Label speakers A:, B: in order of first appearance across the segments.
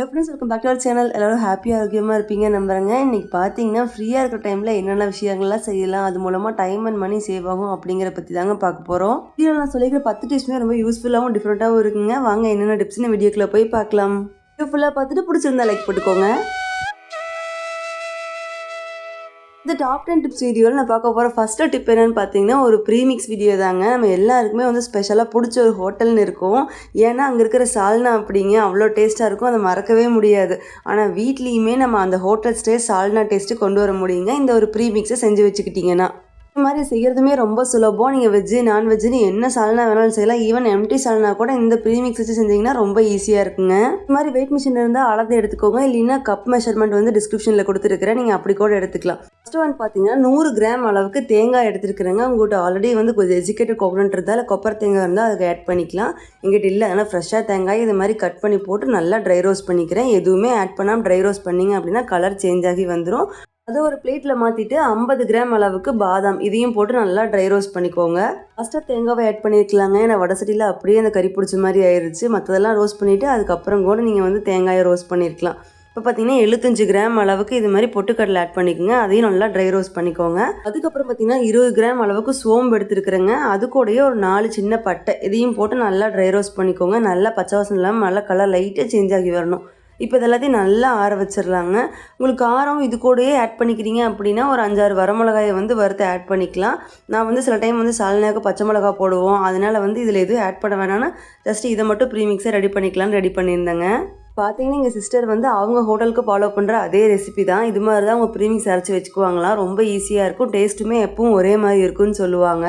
A: Hello friends, welcome back to our channel. எல்லோரும் ஹாப்பியாக ஆரோக்கியமாக இருப்பீங்க நம்புறேங்க. இன்றைக்கி பார்த்தீங்கன்னா ஃப்ரீயாக இருக்கிற டைமில் என்னென்ன விஷயங்கள்லாம் செய்யலாம், அது மூலமாக டைம் அண்ட் மணி சேவ் ஆகும் அப்படிங்கிற பற்றி தாங்க பார்க்க போகிறோம். வீடியோவில் நான் சொல்லிக்கிற 10 டிப்ஸுமே ரொம்ப யூஸ்ஃபுல்லாகவும் டிஃப்ரெண்ட்டாகவும் இருக்குங்க. வாங்க என்னென்ன டிப்ஸ்னு வீடியோக்குள்ளே போய் பார்க்கலாம். வீடியோ ஃபுல்லாக பார்த்துட்டு பிடிச்சிருந்தா லைக் போட்டுக்கோங்க. இந்த டாப் 10 டிப்ஸ் வீடியோவில் நான் பார்க்க போகிற ஃபஸ்ட்டு டிப் என்னென்னு பார்த்தீங்கன்னா ஒரு ப்ரீமிக்ஸ் வீடியோ தாங்க. நம்ம எல்லாருக்குமே வந்து ஸ்பெஷலாக பிடிச்ச ஒரு ஹோட்டல்னு இருக்கும். ஏன்னா அங்கே இருக்கிற சால்னா அப்படிங்க அவ்வளோ டேஸ்ட்டாக இருக்கும், அதை மறக்கவே முடியாது. ஆனால் வீட்லேயுமே நம்ம அந்த ஹோட்டல் ஸ்டே சால்னா டேஸ்ட்டு கொண்டு வர முடியுங்க இந்த ஒரு ப்ரீமிக்ஸை செஞ்சு வச்சுக்கிட்டிங்கன்னா. இந்த மாதிரி செய்கிறதுமே ரொம்ப சுலபம். நீங்கள் வெஜ்ஜு நான்வெஜ்ஜுன்னு என்ன சால்னா வேணாலும் செய்யலாம். ஈவன் எம்டி சால்னா கூட இந்த ப்ரீமிக்ஸ் வச்சு செஞ்சிங்கன்னா ரொம்ப ஈஸியாக இருக்குங்க. இந்த மாதிரி வெயிட் மிஷின் இருந்தால் அளந்து எடுத்துக்கோங்க. இல்லைன்னா கப் மெஷர்மெண்ட் வந்து டிஸ்கிரிப்ஷனில் கொடுத்துருக்கிறேன், நீங்கள் அப்படி கூட எடுத்துக்கலாம். ஃபஸ்ட்டு வந்து பார்த்தீங்கன்னா 100 கிராம் அளவுக்கு தேங்காய் எடுத்துருக்குறேங்க. உங்கள்கிட்ட ஆல்ரெடி வந்து கொஞ்சம் எஜுகேட்டட் கோகோனட் இருந்தால் கொப்பரை தேங்காய் இருந்தால் அதுக்கு ஆட் பண்ணிக்கலாம். எங்கிட்ட இல்லை, ஆனால் ஃப்ரெஷ்ஷாக தேங்காய் இது மாதிரி கட் பண்ணி போட்டு நல்லா ட்ரை ரோஸ்ட் பண்ணிக்கிறேன். எதுவுமே ஆட் பண்ணாமல் ட்ரை ரோஸ்ட் பண்ணிங்க அப்படின்னா கலர் சேஞ்ச் ஆகி வந்துடும். அதை ஒரு பிளேட்டில் மாற்றிட்டு 50 கிராம் அளவுக்கு பாதாம் இதையும் போட்டு நல்லா ட்ரை ரோஸ்ட் பண்ணிக்கோங்க. ஃபஸ்ட்டாக தேங்காவை ஆட் பண்ணியிருக்கலாங்க. ஏன்னா வடசட்டியில் அப்படியே அந்த கறி பிடிச்ச மாதிரி ஆயிடுச்சு. மற்றதெல்லாம் ரோஸ்ட் பண்ணிவிட்டு அதுக்கப்புறம் கூட நீங்கள் வந்து தேங்காயை ரோஸ்ட் பண்ணியிருக்கலாம். இப்போ பார்த்தீங்கன்னா 75 கிராம் அளவுக்கு இது மாதிரி பொட்டுக்கடலை ஆட் பண்ணிக்கோங்க. அதையும் நல்லா ட்ரை ரோஸ்ட் பண்ணிக்கோங்க. அதுக்கப்புறம் பார்த்தீங்கன்னா 20 கிராம் அளவுக்கு சோம்பு எடுத்துருக்குறேங்க. அது கூடயே ஒரு 4 சின்ன பட்டை இதையும் போட்டு நல்லா ட்ரை ரோஸ்ட் பண்ணிக்கோங்க. நல்லா பச்சை வாசனை இல்லாமல் நல்லா கலர் லைட்டாக சேஞ்ச் ஆகி வரணும். இப்போ இதெல்லாத்தையும் நல்லா ஆற வச்சிடலாங்க. உங்களுக்கு காரம் இது கூடயே ஆட் பண்ணிக்கிறீங்க அப்படின்னா ஒரு 5-6 வரமிளகாயை வந்து வறுத்து ஆட் பண்ணிக்கலாம். நான் வந்து சில டைம் வந்து சால்னாக்கு பச்சை மிளகா போடுவோம், அதனால் வந்து இதில் எதுவும் ஆட் பண்ண வேணாம்னு ஜஸ்ட் இதை மட்டும் ப்ரீமிக்ஸை ரெடி பண்ணிக்கலாம்னு ரெடி பண்ணியிருந்தேங்க. பார்த்தீங்கன்னா எங்கள் சிஸ்டர் வந்து அவங்க ஹோட்டலுக்கு ஃபாலோ பண்ணுற அதே ரெசிபி தான். இது மாதிரி தான் அவங்க ப்ரீமிக்ஸ் அரைச்சி வச்சுக்குவாங்களாம். ரொம்ப ஈஸியாக இருக்கும், டேஸ்ட்டுமே எப்பவும் ஒரே மாதிரி இருக்குன்னு சொல்லுவாங்க.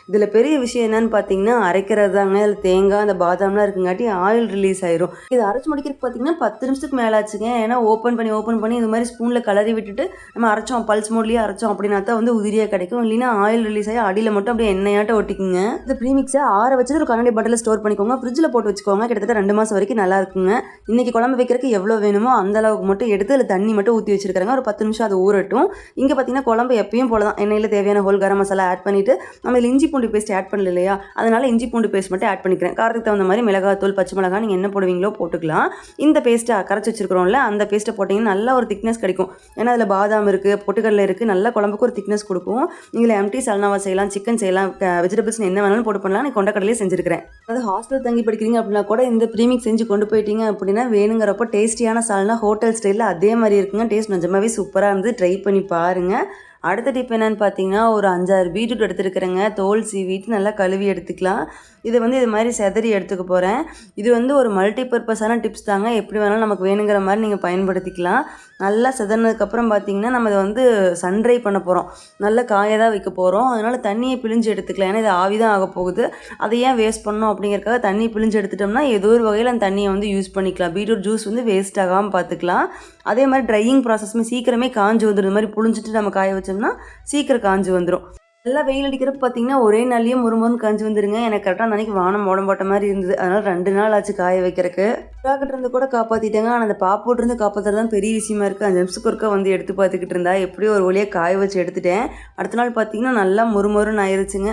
A: இதில் பெரிய விஷயம் என்னன்னு பார்த்தீங்கன்னா அரைக்கிறது தாங்க. இதில் தேங்காய் அந்த பாதாம்லாம் இருக்குங்காட்டி ஆயில் ரிலீஸ் ஆயிரும். இது அரைச்சி முடிக்கிறதுக்கு பார்த்தீங்கன்னா 10 நிமிஷத்துக்கு மேலே ஆச்சுங்க. ஏன்னா ஓப்பன் பண்ணி இது மாதிரி ஸ்பூனில் கலரி விட்டுட்டு நம்ம அரைச்சோம், பல்ஸ் மோட்லேயே அரைச்சோம் அப்படின்னா தான் வந்து உதிரியாக கிடைக்கும். இல்லைன்னா ஆயில் ரிலீஸ் ஆகி அடியில் மட்டும் அப்படியே எண்ணெயாட்ட ஒட்டிக்குங்க. இந்த ப்ரீமிக்ஸை ஆற வச்சுட்டு ஒரு கண்ணாடி பாட்டில் ஸ்டோர் பண்ணிக்கோங்க. ஃப்ரிட்ஜில் போட்டு வச்சுக்கோங்க. கிட்டத்தட்ட 2 மாதம் வரைக்கும் நல்லா இருக்குங்க. இன்றைக்கி குழம்பு வைக்கிறதுக்கு எவ்வளோ வேணுமோ அந்த அளவுக்கு மட்டும் எடுத்து அதில் தண்ணி மட்டும் ஊற்றி வச்சிருக்காங்க. ஒரு 10 நிமிஷம் அது ஊறட்டும். இங்கே பார்த்தீங்கன்னா குழம்பு எப்பயும் போல தான் எண்ணெயில் தேவையான ஹோல் கரம் மசாலா ஆட் பண்ணிவிட்டு நம்ம இதில் இஞ்சி பூண்டு பேஸ்ட் ஆட் பண்ணல இல்லையா, அதனால் இஞ்சி பூண்டு பேஸ்ட் மட்டும் ஆட் பண்ணிக்கிறேன். காரத்துக்கு தகுந்த மாதிரி மிளகாத்தூள் பச்சை மிளகா நீங்கள் என்ன போடுவீங்களோ போட்டுக்கலாம். இந்த பேஸ்ட்டை கரைச்சி வச்சிருக்கிறோம்ல அந்த பேஸ்ட்டை போட்டிங்கன்னா நல்லா ஒரு திக்னஸ் கிடைக்கும். ஏன்னா அதில் பாதாம் இருக்குது, பொட்டுக்கடலை இருக்குது, நல்லா குழம்புக்கு ஒரு திக்னஸ் கொடுக்கும். நீங்கள் எம்டி சால்னாவா செய்யலாம், சிக்கன் செய்யலாம், வெஜிடபிள்ஸ் என்ன வேணாலும் போட்டு பண்ணலாம். நான் கொண்டக்கடலையே செஞ்சுருக்கிறேன். அதாவது ஹாஸ்டல் தங்கி படிக்கிறீங்க அப்படின்னா கூட இந்த ப்ரீமிக்ஸ் செஞ்சு கொண்டு போயிட்டீங்க அப்படின்னா வேணுங்கிறப்போ டேஸ்டியான சால்னா ஹோட்டல் ஸ்டைலில் அதே மாதிரி இருக்குங்க. டேஸ்ட் நிஜமாவே சூப்பராக இருந்து ட்ரை பண்ணி பாருங்கள். அடுத்த டிப் என்னென்னு பார்த்தீங்கன்னா ஒரு 5-6 பீட்ரூட் எடுத்துருக்குறேங்க. தோல் சீவிட்டு நல்லா கழுவி எடுத்துக்கலாம். இதை வந்து இது மாதிரி செதறி எடுத்துக்க போகிறேன். இது வந்து ஒரு மல்டி பர்பஸான டிப்ஸ் தாங்க. எப்படி வேணாலும் நமக்கு வேணுங்கிற மாதிரி நீங்கள் பயன்படுத்திக்கலாம். நல்லா செதறினதுக்கப்புறம் பார்த்தீங்கன்னா நம்ம இதை வந்து சன்ட்ரை பண்ண போகிறோம். நல்லா காய தான் வைக்க போகிறோம். அதனால் தண்ணியை பிழிஞ்சு எடுத்துக்கலாம். ஏன்னா இது ஆவி தான் ஆக போகுது. அதை ஏன் வேஸ்ட் பண்ணணும் அப்படிங்கிறக்காக தண்ணி பிழிஞ்சு எடுத்துட்டோம்னா ஏதோ ஒரு வகையில் அந்த தண்ணியை வந்து யூஸ் பண்ணிக்கலாம். பீட்ரூட் ஜூஸ் வந்து வேஸ்ட் ஆகாமல் பார்த்துக்கலாம். அதே மாதிரி ட்ரையிங் ப்ராசஸ்மே சீக்கிரமே காஞ்சி வந்துடும். இந்த மாதிரி புழிஞ்சிட்டு நம்ம காய வச்சோம்னா சீக்கிரம் காஞ்சி வந்துடும். நல்லா வெயில் அடிக்கிறப்ப பார்த்தீங்கன்னா ஒரே நாள்லேயே முறுமுறுன்னு காஞ்சி வந்துருங்க. எனக்கு கரெக்டாக அந்த அன்றைக்கி வானம் உடம்பு போட்ட மாதிரி இருந்தது. அதனால் 2 நாள் ஆச்சு காய வைக்கிறதுக்கு. புறாக்கிட்ட இருந்து கூட காப்பாற்றிட்டாங்க. ஆனால் அந்த பாப்போட்டிருந்து காப்பாற்றுறது தான் பெரிய விஷயமா இருக்குது. 5 நிமிஷத்துக்கு ஒருக்கா வந்து எடுத்து பார்த்துக்கிட்டு இருந்தா எப்படியோ ஒரு வழியாக காய வச்சு எடுத்துட்டேன். அடுத்த நாள் பார்த்தீங்கன்னா நல்லா முறுமுறுன்னு ஆயிடுச்சுங்க.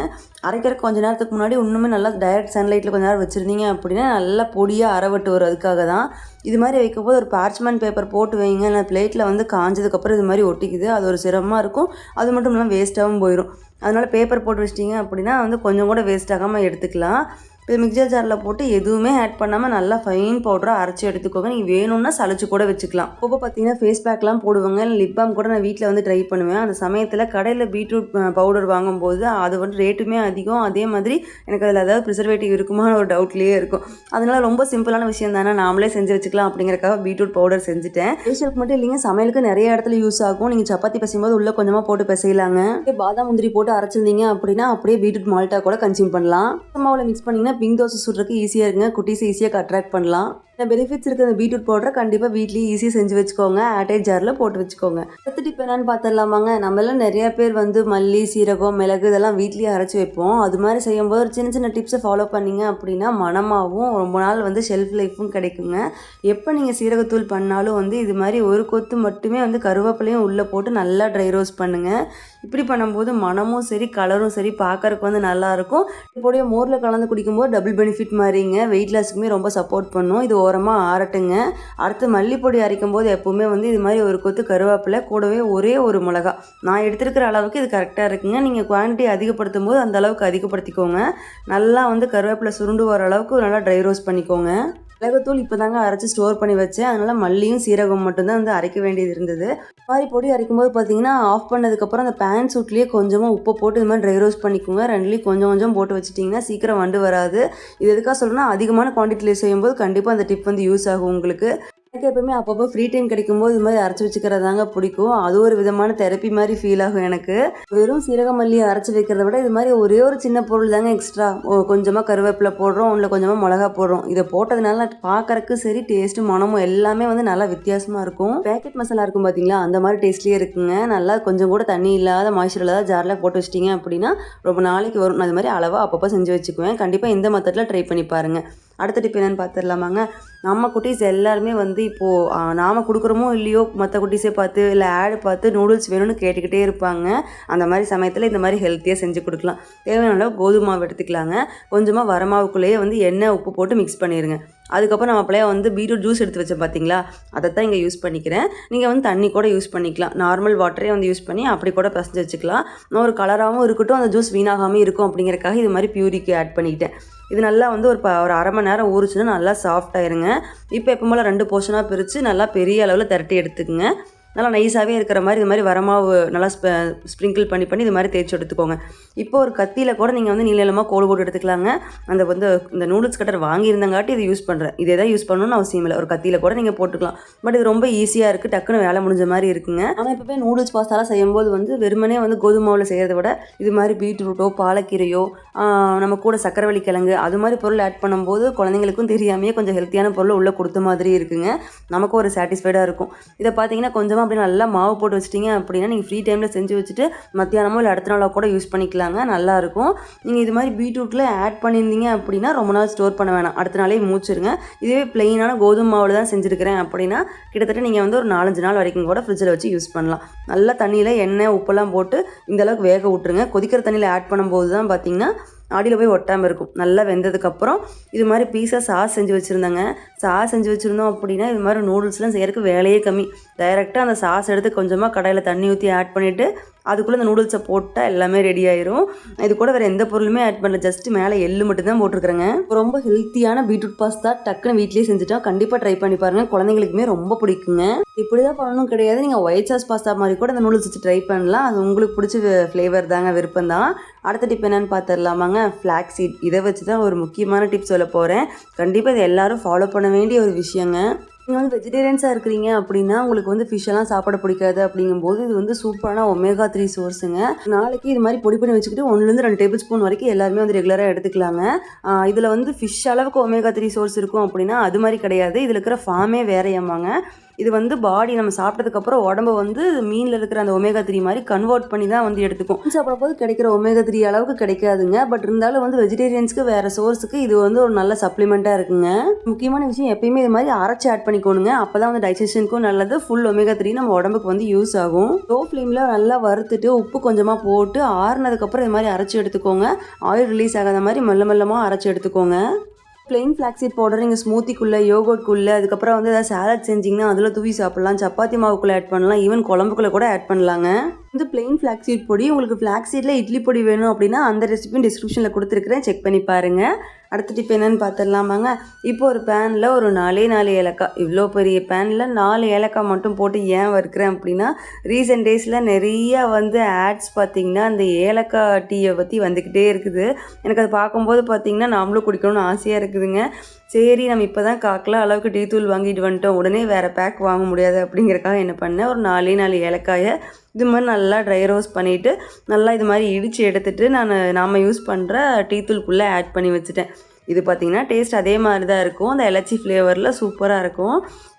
A: அரைக்கிறதுக்கு கொஞ்சம் நேரத்துக்கு முன்னாடி இன்னுமே நல்லா டைரக்ட் சன்லைட்டில் கொஞ்சம் நேரம் வச்சுருந்தீங்க அப்படின்னா நல்லா பொடியாக அரைவட்டு வரும். அதுக்காக தான் இது மாதிரி வைக்கும்போது ஒரு பார்ச்மெண்ட் பேப்பர் போட்டு வைங்க. நான் பிளேட்டில் வந்து காஞ்சதுக்கப்புறம் இது மாதிரி ஒட்டிக்குது. அது ஒரு சிரமமாக இருக்கும். அது மட்டும் இல்லாமல் வேஸ்ட்டாகவும் போயிடும். அதனால் பேப்பர் போட்டு வச்சிட்டிங்க அப்படின்னா வந்து கொஞ்சம் கூட வேஸ்ட் ஆகாமல் எடுத்துக்கலாம். இப்போ மிக்சர் ஜாரில் போட்டு எதுவுமே ஆட் பண்ணாமல் நல்லா ஃபைன் பவுடராக அரைச்சி எடுத்துக்கோங்க. நீங்கள் வேணும்னா சளிச்சு கூட வச்சுக்கலாம். இப்போ பார்த்தீங்கன்னா ஃபேஸ் பேக்லாம் போடுவாங்க, இல்லை லிப் பாம் கூட நான் வீட்டில் வந்து ட்ரை பண்ணுவேன். அந்த சமயத்தில் கடையில் பீட்ரூட் பவுடர் வாங்கும்போது அது வந்து ரேட்டுமே அதிகம். அதே மாதிரி எனக்கு அதில் ஏதாவது ப்ரிசர்வேட்டிவ் இருக்குமான்னு ஒரு டவுட்லேயே இருக்கும். அதனால் ரொம்ப சிம்பிளான விஷயம் தானே, நாமளே செஞ்சு வச்சுக்கலாம் அப்படிங்கிறக்காக பீட்ரூட் பவுடர் செஞ்சுட்டேன். ஃபேஷியலுக்கு மட்டும் இல்லைங்க, சமையலுக்கு நிறைய இடத்துல யூஸ் ஆகும். நீங்கள் சப்பாத்தி பிசையும்போது உள்ளே கொஞ்சமாக போட்டு பிசையலாங்க. பாதாம் முந்திரி போட்டு அரைச்சிருந்தீங்க அப்படின்னா அப்படியே பீட்ரூட் மால்ட்டா கூட கன்சியூம் பண்ணலாம். மாவில் மிக்ஸ் பண்ணிங்கன்னா பிங்க் தோசை சுடுறதுக்கு ஈஸியாக இருக்குங்க. குட்டீஸை ஈஸியாக அட்ராக்ட் பண்ணலாம். பெனிஃபிட்ஸ் இருக்கிற அந்த பீட்ரூட் பவுடரை கண்டிப்பாக வீட்லேயே ஈஸியாக செஞ்சு வச்சுக்கோங்க. ஏர்டைட் ஜாரில் போட்டு வச்சுக்கோங்க. அடுத்த டிப் என்னன்னு பார்த்துடலாமாங்க. நம்மளாம் நிறைய பேர் வந்து மல்லி, சீரகம், மிளகு இதெல்லாம் வீட்லேயே அரைச்சி வைப்போம். அது மாதிரி செய்யும்போது ஒரு சின்ன சின்ன டிப்ஸை ஃபாலோ பண்ணிங்க அப்படின்னா மனமாகவும் ரொம்ப நாள் வந்து ஷெல்ஃப் லைஃப்பும் கிடைக்குங்க. எப்போ நீங்கள் சீரகத்தூள் பண்ணாலும் வந்து இது மாதிரி ஒரு கொத்து மட்டுமே வந்து கருவேப்பிலையும் உள்ளே போட்டு நல்லா ட்ரை ரோஸ்ட் பண்ணுங்கள். இப்படி பண்ணும்போது மனமும் சரி கலரும் சரி பார்க்கறதுக்கு வந்து நல்லாயிருக்கும். இப்போடைய மோரில் கலந்து குடிக்கும்போது டபுள் பெனிஃபிட் மாதிரிங்க. வெயிட் லாஸுக்குமே ரொம்ப சப்போர்ட் பண்ணும். இது ஓரமாக ஆறட்டுங்க. அடுத்து மல்லிப்பொடி அரைக்கும் போது எப்போவுமே வந்து இது மாதிரி ஒரு கொத்து கருவேப்பிலை கூடவே ஒரே ஒரு மிளகா. நான் எடுத்துருக்கிற அளவுக்கு இது கரெக்டாக இருக்குங்க. நீங்கள் குவான்டிட்டி அதிகப்படுத்தும் போது அந்த அளவுக்கு அதிகப்படுத்திக்கோங்க. நல்லா வந்து கருவேப்பிலை சுருண்டு வர அளவுக்கு நல்லா ட்ரை ரோஸ்ட் பண்ணிக்கோங்க. மிளகுத்தூள் இப்போ தாங்க அரைச்சி ஸ்டோர் பண்ணி வச்சேன். அதனால் மல்லியும் சீரகம் மட்டும்தான் வந்து அரைக்க வேண்டியது இருந்தது. இந்த மாதிரி பொடி அரைக்கும்போது பார்த்தீங்கன்னா ஆஃப் பண்ணதுக்கப்புறம் அந்த பேன் சூட்லேயே கொஞ்சமாக உப்பு போட்டு இது மாதிரி ட்ரை ரோஸ்ட் பண்ணிக்கோங்க. ரெண்டுலேயும் கொஞ்சம் கொஞ்சம் போட்டு வச்சுட்டிங்கன்னா சீக்கிரம் வண்டு வராது. இது எதுக்காக சொல்கிறேன்னா அதிகமான குவான்டிட்டியில் செய்யும்போது கண்டிப்பாக அந்த டிப் வந்து யூஸ் ஆகும் உங்களுக்கு. எனக்கு எப்பவுமே அப்பப்போ ஃப்ரீ டைம் கிடைக்கும்போது இது மாதிரி அரைச்சி வச்சுக்கிறது தாங்க பிடிக்கும். அது ஒரு விதமான தெரப்பி மாதிரி ஃபீல் ஆகும் எனக்கு. வெறும் சீரக மல்லியை அரைச்சி வைக்கிறத விட இது மாதிரி ஒரே ஒரு சின்ன பொருள் தாங்க எக்ஸ்ட்ரா. கொஞ்சமாக கருவேப்பிலை போடுறோம், இல்லை கொஞ்சமாக மிளகா போடுறோம். இதை போட்டதுனால பார்க்கறக்கு சரி டேஸ்ட்டு மனமும் எல்லாமே வந்து நல்லா வித்தியாசமாக இருக்கும். பேக்கெட் மசாலா இருக்கும் பார்த்தீங்களா, அந்த மாதிரி டேஸ்ட்லேயே இருக்குங்க. நல்லா கொஞ்சம் கூட தண்ணி இல்லாத மாய்ச்சர் இல்லாத ஜாரில் போட்டு வச்சிட்டிங்க அப்படின்னா ரொம்ப நாளைக்கு வரும். நான் இது மாதிரி அளவாக அப்பப்போ செஞ்சு வச்சுக்குவேன். கண்டிப்பாக இந்த மெத்தடில் ட்ரை பண்ணி பாருங்கள். அடுத்த டிப் என்னென்னு பார்த்துடலாமாங்க. நம்ம குட்டீஸ் எல்லாருமே வந்து இப்போது நாம் கொடுக்குறோமோ இல்லையோ மற்ற குட்டீஸே பார்த்து இல்லை ஆடு பார்த்து நூடுல்ஸ் வேணும்னு கேட்டுக்கிட்டே இருப்பாங்க. அந்த மாதிரி சமயத்தில் இந்த மாதிரி ஹெல்த்தியாக செஞ்சு கொடுக்கலாம். தேவையான அளவு கோதுமை மாவு எடுத்துக்கலாங்க. கொஞ்சமாக வரமாவுக்குள்ளேயே வந்து எண்ணெய் உப்பு போட்டு மிக்ஸ் பண்ணிடுங்க. அதுக்கப்புறம் நம்ம அப்படியே வந்து பீட்ரூட் ஜூஸ் எடுத்து வச்சேன் பார்த்தீங்களா, அதை தான் இங்கே யூஸ் பண்ணிக்கிறேன். நீங்கள் வந்து தண்ணி கூட யூஸ் பண்ணிக்கலாம். நார்மல் வாட்டரே வந்து யூஸ் பண்ணி அப்படி கூட பசஞ்சு வச்சுக்கலாம். நான் ஒரு கலராகவும் இருக்கட்டும், அந்த ஜூஸ் வீணாகாமல் இருக்கும் அப்படிங்கிறக்காக இது மாதிரி பியூரிக்கு ஆட் பண்ணிக்கிட்டேன். இது நல்லா வந்து ஒரு அரை மணி நேரம் ஊறிச்சுன்னா நல்லா சாஃப்டாயிருங்க. இப்போ எப்போ போல் 2 போர்ஷனாக பிரித்து நல்லா பெரிய அளவில் திரட்டி எடுத்துக்குங்க. நல்லா நைஸாகவே இருக்கிற மாதிரி இது மாதிரி வரமாவு நல்லா ஸ்ப்ரிங்கிள் பண்ணி இது மாதிரி தேய்ச்சி எடுத்துக்கோங்க. இப்போ ஒரு கத்தியில் கூட நீங்கள் வந்து நீளமாக கோடு போட்டு எடுத்துக்கலாங்க. அந்த வந்து இந்த நூடுல்ஸ் கட்டர் வாங்கியிருந்தங்காட்டி இது யூஸ் பண்ணுறேன். இதே தான் யூஸ் பண்ணணும்னு அவசியம் இல்லை. ஒரு கத்தியில் கூட நீங்கள் போட்டுக்கலாம். பட் இது ரொம்ப ஈஸியாக இருக்குது, டக்குன்னு வேலை முடிஞ்ச மாதிரி இருக்குங்க. ஆனால் இப்போவே நூடுல்ஸ் பாஸ்தாலாம் செய்யும்போது வந்து வெறுமனே வந்து கோதுமை மாவில் செய்கிறத விட இது மாதிரி பீட்ரூட்டோ பாலக்கீரையோ நம்ம கூட சக்கரவள்ளி கிழங்கு அது மாதிரி பொருள் ஆட் பண்ணும்போது குழந்தைங்களுக்கும் தெரியாமையே கொஞ்சம் ஹெல்த்தியான பொருள் உள்ளே கொடுத்த மாதிரி இருக்குங்க. நமக்கும் ஒரு சாட்டிஸ்ஃபைடாக இருக்கும். இதை பார்த்தீங்கன்னா கொஞ்சமாக அப்படி நல்லா மாவு போட்டு வச்சிட்டிங்க அப்படின்னா நீங்கள் ஃப்ரீ டைமில் செஞ்சு வச்சுட்டு மத்தியானமோ இல்லை அடுத்த நாளாக கூட யூஸ் பண்ணிக்கலாங்க. நல்லாயிருக்கும். நீங்கள் இது மாதிரி பீட்ரூட்டில் ஆட் பண்ணியிருந்தீங்க அப்படின்னா ரொம்ப நாள் ஸ்டோர் பண்ண வேணாம், அடுத்த நாளே மூச்சிருங்க. இதுவே பிளெயினான கோதுமை மாவில் தான் செஞ்சுருக்கிறேன் அப்படின்னா கிட்டத்தட்ட நீங்கள் வந்து ஒரு 4-5 நாள் வரைக்கும் கூட ஃப்ரிட்ஜில் வச்சு யூஸ் பண்ணலாம். நல்லா தண்ணியில் எண்ணெய் உப்பெல்லாம் போட்டு இந்தளவுக்கு வேக விட்டுருங்க. கொதிக்கிற தண்ணியில் ஆட் பண்ணும்போது தான் பார்த்தீங்கன்னா அடியில் போய் ஒட்டாமல் இருக்கும். நல்லா வெந்ததுக்கப்புறம் இது மாதிரி பீஸாக சாஸ் செஞ்சு வச்சுருந்தாங்க. சாஸ் செஞ்சு வச்சுருந்தோம் அப்படின்னா இது மாதிரி நூடுல்ஸ்லாம் செய்யறதுக்கு வேலையே கம்மி. டைரெக்டாக அந்த சாஸ் எடுத்து கொஞ்சமாக கடாயில் தண்ணி ஊற்றி ஆட் பண்ணிவிட்டு அதுக்குள்ளே இந்த நூடுல்ஸை போட்டால் எல்லாமே ரெடி ஆயிரும். இது கூட வேறு எந்த பொருளுமே ஆட் பண்ணல, ஜஸ்ட்டு மேலே எள்ளு மட்டும் தான் போட்டிருக்கிறேங்க. ரொம்ப ஹெல்த்தியான பீட்ரூட் பாஸ்தா டக்குன்னு வீட்லேயே செஞ்சுட்டோம். கண்டிப்பாக ட்ரை பண்ணி பாருங்கள், குழந்தைங்களுக்குமே ரொம்ப பிடிக்குங்க. இப்படி தான் பண்ணணும் கிடையாது, நீங்கள் ஒயிட் சாஸ் பாஸ்தா மாதிரி கூட இந்த நூடுல்ஸ் வச்சு ட்ரை பண்ணலாம். அது உங்களுக்கு பிடிச்ச ஃப்ளேவர் தாங்க, விருப்பம் தான். அடுத்த டிப் என்னென்னு பார்த்துடலாமாங்க. ஃப்ளாக்ஸ் சீட், இதை வச்சு தான் ஒரு முக்கியமான டிப் சொல்ல போகிறேன். கண்டிப்பாக இதை எல்லோரும் ஃபாலோ பண்ண வேண்டிய ஒரு விஷயங்க. நீங்கள் வந்து வெஜிடேரியன்ஸாக இருக்கிறீங்க அப்படின்னா உங்களுக்கு வந்து ஃபிஷ்ஷெல்லாம் சாப்பிட பிடிக்காது அப்படிங்கும்போது இது வந்து சூப்பரான ஒமேகா 3 சோர்ஸுங்க. நாளைக்கு இது மாதிரி பொடி பண்ணி வச்சுக்கிட்டு 1-2 டேபிள் ஸ்பூன் வரைக்கும் எல்லாருமே வந்து ரெகுலராக எடுத்துக்கலாங்க. இதில் வந்து ஃபிஷ் அளவுக்கு ஒமேகா 3 சோர்ஸ் இருக்கும் அப்படின்னா அது மாதிரி கிடையாது. இதில் இருக்கிற ஃபார்மே வேறையாமாங்க. இது வந்து பாடி நம்ம சாப்பிட்டதுக்கப்புறம் உடம்பு வந்து மீனில் இருக்கிற அந்த ஒமேகா 3 மாதிரி கன்வெர்ட் பண்ணி தான் வந்து எடுத்துக்கும். சாப்பிடும் போது கிடைக்கிற ஒமேகா 3 அளவுக்கு கிடைக்காதுங்க. பட் இருந்தாலும் வந்து வெஜிடேரியன்ஸ்க்கு வேறு சோர்ஸுக்கு இது வந்து ஒரு நல்ல சப்ளிமெண்ட்டாக இருக்குங்க. முக்கியமான விஷயம் எப்பயுமே இது மாதிரி அரைச்சி ஆட் பண்ணிக்கோணுங்க. அப்போ தான் வந்து டைஜஷனுக்கும் நல்லது. ஃபுல் ஒமேகா 3 நம்ம உடம்புக்கு வந்து யூஸ் ஆகும். லோ ஃப்ளேமில் நல்லா வறுத்துட்டு உப்பு கொஞ்சமாக போட்டு ஆறுனதுக்கப்புறம் இது மாதிரி அரைச்சி எடுத்துக்கோங்க. ஆயில் ரிலீஸ் ஆகாத மாதிரி மெல்லமாக அரைச்சி எடுத்துக்கோங்க. பிளெயின் ஃப்ளாக்ஸீட் பவுடர் நீங்கள் ஸ்மூத்திக்குள்ளே, யோகர்ட்குள்ளே, அதுக்கப்புறம் வந்து ஏதாவது சாலட் செஞ்சிங்கன்னா அதில் தூவி சாப்பிட்லாம். சப்பாத்தி மாவுக்குள்ளே ஆட் பண்ணலாம். ஈவன் குழம்புக்குள்ளே கூட ஆட் பண்ணலாங்க. இந்த பிளெயின் ஃப்ளாக்ஸீட் பொடி உங்களுக்கு ஃப்ளாக்ஸீட்டில் இட்லி பொடி வேணும் அப்படின்னா அந்த ரெசிபியும் டிஸ்கிரிப்ஷனில் கொடுத்துருக்குறேன், செக் பண்ணி பாருங்கள். அடுத்த டிப் என்னென்னு பார்த்துடலாமாங்க. இப்போ ஒரு பேனில் ஒரு 4 ஏலக்காய், இவ்வளோ பெரிய பேனில் 4 ஏலக்காய் மட்டும் போட்டு ஏன் வறுக்கிறேன் அப்படின்னா ரீசெண்ட் டேஸில் நிறையா வந்து ஆட்ஸ் பார்த்திங்கன்னா அந்த ஏலக்காய் டீயை பற்றி வந்துக்கிட்டே இருக்குது. எனக்கு அது பார்க்கும்போது பார்த்திங்கன்னா நாமளும் குடிக்கணும்னு ஆசையாக இருக்குதுங்க. சரி நம்ம இப்போ தான் காக்கலாம் அளவுக்கு டீ தூள் வாங்கிட்டு வந்துட்டோம், உடனே வேறு பேக் வாங்க முடியாது அப்படிங்கிறக்காக என்ன பண்ணேன், ஒரு 4 ஏலக்காயை இது மாதிரி நல்லா ட்ரை ரோஸ்ட் பண்ணிவிட்டு நல்லா இது மாதிரி இடித்து எடுத்துகிட்டு நாம் யூஸ் பண்ணுற டீ தூளுக்குள்ளே ஆட் பண்ணி வச்சுட்டேன். இது பார்த்திங்கன்னா டேஸ்ட் அதே மாதிரி தான் இருக்கும். அந்த இலச்சி ஃப்ளேவரில் சூப்பராக இருக்கும்.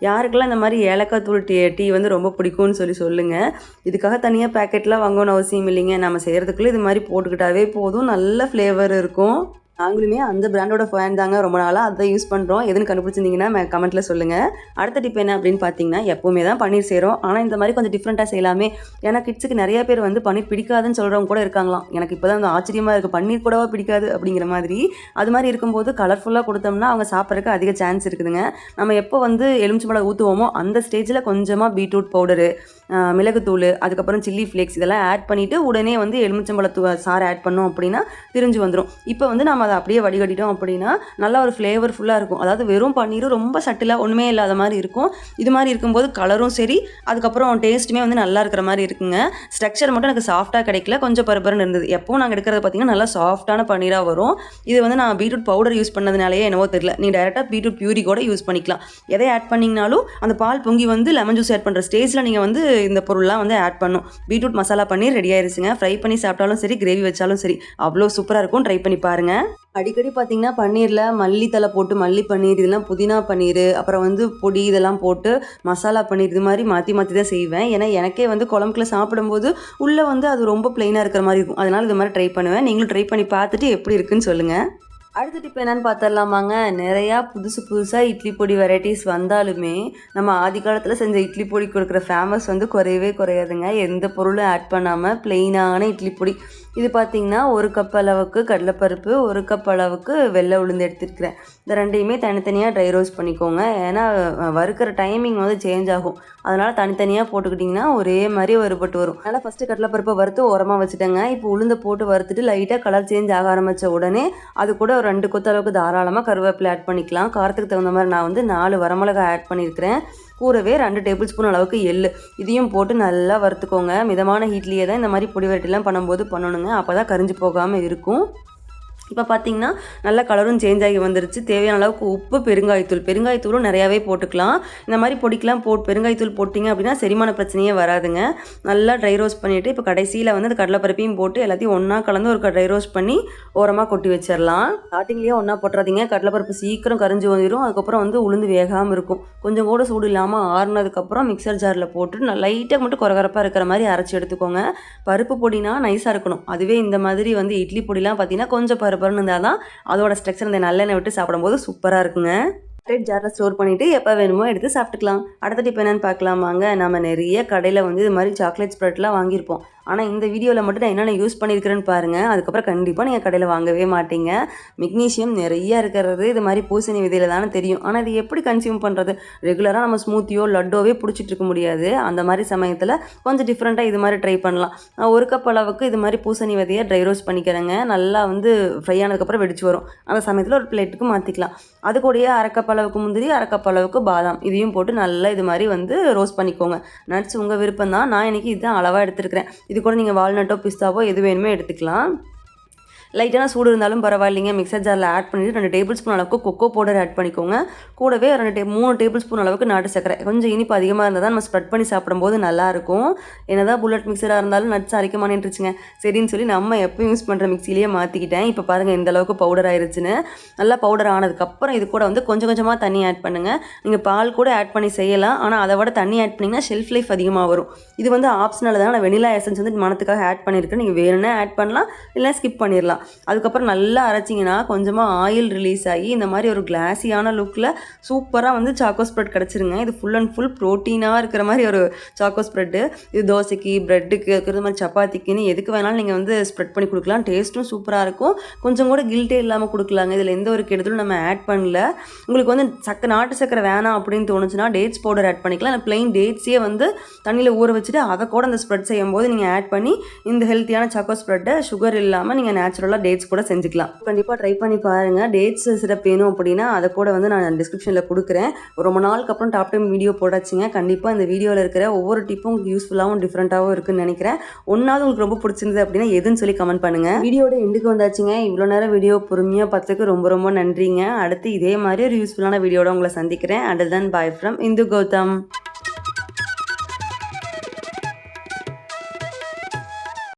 A: யாருக்கெல்லாம் இந்த மாதிரி ஏலக்காய் தூள் டீ வந்து ரொம்ப பிடிக்கும்னு சொல்லுங்கள். இதுக்காக தனியாக பேக்கெட்லாம் வாங்கணும்னு அவசியம் இல்லைங்க. நம்ம செய்கிறதுக்குள்ளே இது மாதிரி போட்டுக்கிட்டாவே போதும், நல்ல ஃப்ளேவர் இருக்கும். நாங்களுமே அந்த பிராண்டோட ஃபேன் தாங்க. ரொம்ப நாளாக அதை யூஸ் பண்ணுறோம். எதுன்னு கண்டுபிடிச்சிருந்தீங்கன்னா கமெண்ட்டில் சொல்லுங்கள். அடுத்த டிப் என்ன அப்படின்னு பார்த்தீங்கன்னா, எப்போவுமே தான் பன்னீர் செய்கிறோம். ஆனால் இந்த மாதிரி கொஞ்சம் டிஃப்ரெண்ட்டாக செய்யலாமே. ஏன்னா கிட்ஸுக்கு நிறைய பேர் வந்து பன்னீர் பிடிக்காதுன்னு சொல்கிறவங்க கூட இருக்காங்களாம். எனக்கு இப்போ தான் ஆச்சரியமாக இருக்குது. பன்னீர் கூடவா பிடிக்காது அப்படிங்கிற மாதிரி. அது மாதிரி இருக்கும்போது கலர்ஃபுல்லாக கொடுத்தோம்னா அவங்க சாப்பிட்றதுக்கு அதிக சான்ஸ் இருக்குதுங்க. நம்ம எப்போ வந்து எலுமிச்சம்பழம் ஊற்றுவோமோ அந்த ஸ்டேஜில் கொஞ்சமாக பீட்ரூட் பவுடரு, மிளகுத்தூள், அதுக்கப்புறம் சில்லி ஃப்ளேக்ஸ் இதெல்லாம் ஆட் பண்ணிவிட்டு உடனே வந்து எலுமிச்சம்பழத்து சாறு ஆட் பண்ணோம் அப்படின்னா திரிஞ்சு வந்துடும். இப்போ வந்து நம்ம அதை அப்படியே வடிகட்டிட்டோம் அப்படின்னா நல்லா ஒரு ஃப்ளேவர்ஃபுல்லாக இருக்கும். அதாவது வெறும் பன்னீரும் ரொம்ப சட்டிலாக ஒன்றுமே இல்லாத மாதிரி இருக்கும். இது மாதிரி இருக்கும்போது கலரும் சரி, அதுக்கப்புறம் டேஸ்ட்டுமே வந்து நல்லா இருக்கிற மாதிரி இருக்குங்க. ஸ்ட்ரக்சர் மட்டும் எனக்கு சாஃப்டாக கிடைக்கல, கொஞ்சம் பருப்பருன்னு இருந்தது. எப்போவும் நாங்கள் எடுக்கிறது பார்த்திங்கன்னா நல்லா சாஃப்டான பன்னீராக வரும். இது வந்து நான் பீட்ரூட் பவுடர் யூஸ் பண்ணதுனாலேயே என்னவோ தெரியல. நீ டேரெக்டாக பீட்ரூட் பியூரி கூட யூஸ் பண்ணிக்கலாம். எதை ஆட் பண்ணிங்கனாலும் அந்த பால் பொங்கி வந்து லெமன் ஜூஸ் ஆட் பண்ணுற ஸ்டேஜில் நீங்கள் வந்து இந்த பொருள்லாம் வந்து ஆட் பண்ணும். பீட்ரூட் மசாலா பன்னீர் ரெடி ஆயிருச்சுங்க. ஃப்ரை பண்ணி சாப்பிட்டாலும் சரி, கிரேவி வச்சாலும் சரி, அவ்வளோ சூப்பராக இருக்கும். ட்ரை பண்ணி பாருங்கள். அடிக்கடி பார்த்தீங்கன்னா பன்னீரில் மல்லித்தலை போட்டு மல்லி பன்னீர், இதெல்லாம் புதினா பன்னீர், அப்புறம் வந்து பொடி இதெல்லாம் போட்டு மசாலா பன்னீர் இது மாதிரி மாற்றி மாற்றி தான் செய்வேன். ஏன்னா எனக்கே வந்து குழம்புக்குள்ள சாப்பிடும்போது உள்ளே வந்து அது ரொம்ப பிளெயினாக இருக்கிற மாதிரி இருக்கும். அதனால் இது மாதிரி ட்ரை பண்ணுவேன். நீங்களும் ட்ரை பண்ணி பார்த்துட்டு எப்படி இருக்குன்னு சொல்லுங்கள். அடுத்த டிப் என்னன்னு பார்த்துடலாமாங்க. நிறையா புதுசாக இட்லி பொடி வெரைட்டிஸ் வந்தாலுமே நம்ம ஆதி காலத்தில் செஞ்ச இட்லி பொடி கொடுக்குற ஃபேமஸ் வந்து குறையவே குறையாதுங்க. எந்த பொருளும் ஆட் பண்ணாமல் ப்ளெயினான இட்லி பொடி. இது பார்த்திங்கன்னா 1 கப் அளவுக்கு கடலைப்பருப்பு, 1 கப் அளவுக்கு வெள்ளை உளுந்து எடுத்துருக்கிறேன். இந்த ரெண்டையுமே தனித்தனியாக ட்ரை ரோஸ்ட் பண்ணிக்கோங்க. ஏன்னா வறுக்கிற டைமிங் வந்து சேஞ்ச் ஆகும். அதனால் தனித்தனியாக போட்டுக்கிட்டிங்கன்னா ஒரே மாதிரி வறுபட்டு வரும். அதனால் ஃபஸ்ட்டு கடலைப்பருப்பை வறுத்து ஓரமாக வச்சுட்டேங்க. இப்போ உளுந்தை போட்டு வறுத்துட்டு லைட்டாக கலர் சேஞ்ச் ஆக ஆரம்பித்த உடனே அது கூட ஒரு 2 கொத்து அளவுக்கு தாராளமாக கருவேப்பிலை ஆட் பண்ணிக்கலாம். காரத்துக்கு தகுந்த மாதிரி நான் வந்து 4 வரமிளகாய் ஆட் பண்ணியிருக்கிறேன். கூடவே 2 டேபிள் ஸ்பூன் அளவுக்கு எள்ளு இதையும் போட்டு நல்லா வறுத்துக்கோங்க. மிதமான ஹீட்லேயே தான் இந்த மாதிரி பொடி வெரைட்டிலாம் பண்ணும்போது பண்ணணுங்க. அப்போ தான் கரிஞ்சு போகாமல் இருக்கும். இப்போ பார்த்தீங்கன்னா நல்லா கலரும் சேஞ்ச் ஆகி வந்துருச்சு. தேவையான அளவுக்கு உப்பு, பெருங்காயத்தூளும் நிறையாவே போட்டுக்கலாம். இந்த மாதிரி பொடிக்கெலாம் பெருங்காயத்தூள் போட்டிங்க அப்படின்னா செரிமான பிரச்சனையே வராதுங்க. நல்லா ட்ரை ரோஸ்ட் பண்ணிவிட்டு இப்போ கடைசியில் வந்து அந்த கடலைப்பருப்பையும் போட்டு எல்லாத்தையும் ஒன்றா கலந்து ஒரு ட்ரை ரோஸ்ட் பண்ணி ஓரமாக கொட்டி வச்சிடலாம். ஸ்டார்டிங்லேயே ஒன்றா போட்டுறாதீங்க. கடலைப்பருப்பு சீக்கிரம் கரிஞ்சு வந்துடும். அதுக்கப்புறம் வந்து உளுந்து வேகாமல் இருக்கும். கொஞ்சம் கூட சூடு இல்லாமல் ஆறுனதுக்கப்புறம் மிக்சர் ஜாரில் போட்டு லைட்டாக மட்டும் கொரகரப்பாக இருக்கிற மாதிரி அரைச்சி எடுத்துக்கோங்க. பருப்பு பொடினா நைஸாக இருக்கணும். அதுவே இந்த மாதிரி வந்து இட்லி பொடிலாம் பார்த்தீங்கன்னா கொஞ்சம் பருப்பு இருந்தால் தான் அதோட ஸ்ட்ரக்சர் இந்த நல்லெண்ணெய் விட்டு சாப்பிடும்போது சூப்பராக இருக்குங்க. ஜாரில் ஸ்டோர் பண்ணிவிட்டு எப்போ வேணுமோ எடுத்து சாப்பிட்டுக்கலாம். அடுத்த டிப் என்னென்னு பார்க்கலாமாங்க. நம்ம நிறைய கடையில் வந்து இது மாதிரி சாக்லேட் ஸ்ப்ரெட்லாம் வாங்கியிருப்போம். ஆனால் இந்த வீடியோவில் மட்டும் நான் என்னென்ன யூஸ் பண்ணியிருக்கிறேன்னு பாருங்கள். அதுக்கப்புறம் கண்டிப்பாக நீங்கள் கடையில் வாங்கவே மாட்டீங்க. மெக்னீஷியம் நிறையா இருக்கிறது இது மாதிரி பூசணி விதையில் தானே தெரியும். ஆனால் இது எப்படி கன்சியூம் பண்ணுறது? ரெகுலராக நம்ம ஸ்மூத்தியோ லட்டோவே பிடிச்சிட்டு இருக்க முடியாது. அந்த மாதிரி சமயத்தில் கொஞ்சம் டிஃப்ரெண்ட்டாக இது மாதிரி ட்ரை பண்ணலாம். 1 கப் அளவுக்கு இது மாதிரி பூசணி விதையை ட்ரை ரோஸ்ட் பண்ணிக்கிறேங்க. நல்லா வந்து ஃப்ரை ஆனதுக்கப்புறம் வெடிச்சு வரும். அந்த சமயத்தில் ஒரு பிளேட்டுக்கு மாற்றிக்கலாம். அது கூடயே 1/2 கப் அளவுக்கு முந்திரி, 1/2 கப் அளவுக்கு பாதாம் இதையும் போட்டு நல்லா இது மாதிரி வந்து ரோஸ்ட் பண்ணிக்கோங்க. நட்ஸ் உங்கள் விருப்பம் தான். நான் இன்றைக்கி இதுதான் அளவாக எடுத்துருக்கிறேன். இது கூட நீங்கள் வால்நட்டோ பிஸ்தாவோ எது வேணுமோ எடுத்துக்கலாம். லைட்டான சூடு இருந்தாலும் பரவாயில்லைங்க. மிக்சர் ஜாரில் ஆட் பண்ணிவிட்டு 2 டேபிள் ஸ்பூன் அளவுக்கு கொக்கோ பவுடர் ஆட் பண்ணிக்கோங்க. கூடவே 3 டேபிள் ஸ்பூன் அளவுக்கு நாட்டு சர்க்கரை. கொஞ்சம் இனிப்பு அதிகமாக இருந்தால் தான் நம்ம ஸ்ப்ரெட் பண்ணி சாப்பிடும்போது நல்லாயிருக்கும். என்னதான் புல்லட் மிக்சராக இருந்தாலும் நட்ஸ் அரைக்க மாட்டேன்ருச்சுங்க. சரின்னு சொல்லி நம்ம எப்போ யூஸ் பண்ணுற மிக்சிலேயே மாற்றிக்கிட்டேன். இப்போ பாருங்கள் இந்த அளவுக்கு பவுடர் ஆயிடுச்சுன்னு. நல்லா பவுடர் ஆனதுக்கப்புறம் இது கூட வந்து கொஞ்சம் கொஞ்சமாக தண்ணி ஆட் பண்ணுங்கள். நீங்கள் பால் கூட ஆட் பண்ணி செய்யலாம். ஆனால் அதை விட தண்ணி ஆட் பண்ணிங்கன்னா ஷெல்ஃப் லைஃப் அதிகமாக வரும். இது வந்து ஆப்ஷனல் தான். நான் வெனிலா எசன்ஸ் வந்து மனத்துக்காக ஆட் பண்ணியிருக்கேன். நீங்கள் வேணும்னா ஆட் பண்ணலாம், இல்லை ஸ்கிப் பண்ணிடலாம். அதுக்கப்புறம் நல்லா அரைச்சிங்கன்னா கொஞ்சமாக ஆயில் ரிலீஸ் ஆகி இந்த மாதிரி ஒரு கிளாஸியான லுக்கில் சூப்பராக வந்து சாக்கோ ஸ்ப்ரெட் கிடச்சிருங்க. இது ஃபுல் அண்ட் ஃபுல் ப்ரோட்டீனாக இருக்கிற மாதிரி ஒரு சாக்கோ ஸ்ப்ரெட்டு. இது தோசைக்கு, ப்ரெட்டுக்கு இருக்கிற மாதிரி சப்பாத்திக்குன்னு எதுக்கு வேணாலும் நீங்கள் வந்து ஸ்ப்ரெட் பண்ணி கொடுக்கலாம். டேஸ்ட்டும் சூப்பராக இருக்கும். கொஞ்சம் கூட கில்ட்டே இல்லாமல் கொடுக்கலாங்க. இதில் எந்த ஒரு கெடுதலும் நம்ம ஆட் பண்ணல. உங்களுக்கு வந்து நாட்டு சக்கரை வேணாம் அப்படின்னு தோணுச்சுன்னா டேட்ஸ் பவுடர் ஆட் பண்ணிக்கலாம். இல்லை பிளெயின் டேட்ஸே வந்து தண்ணியில் ஊற வச்சுட்டு அதை கூட அந்த ஸ்ப்ரெட் செய்யும் போது நீங்கள் ஆட் பண்ணி இந்த ஹெல்த்தியான சாக்கோ ஸ்ப்ரெட்டை சுகர் இல்லாமல் நீங்கள் நேச்சுரலாக டேட்ஸ் கூட செஞ்சுக்கலாம். கண்டிப்பாக ட்ரை பண்ணி பாருங்கள். டேட்ஸ் சிரப் வேணும் அப்படின்னா அதை கூட வந்து நான் டிஸ்கிரிப்ஷனில் கொடுக்குறேன். ரொம்ப நாளுக்கு அப்புறம் டாப் டைம் வீடியோ போடாச்சுங்க. கண்டிப்பாக இந்த வீடியோவில் இருக்கிற ஒவ்வொரு டிப்பும் யூஸ்ஃபுல்லாகவும் டிஃப்ரெண்ட்டாகவும் இருக்குன்னு நினைக்கிறேன். ஒன்றாவது உங்களுக்கு ரொம்ப பிடிச்சிருந்தது அப்படின்னா எதுன்னு சொல்லி கமெண்ட் பண்ணுங்கள். வீடியோட எண்டுக்கு வந்தாச்சுங்க. இவ்வளோ நேரம் வீடியோ பொறுமையாக பார்த்ததுக்கு ரொம்ப ரொம்ப நன்றிங்க. அடுத்து இதே மாதிரி ஒரு யூஸ்ஃபுல்லான வீடியோட உங்களை சந்திக்கிறேன். Until then bye from Indu Gautham.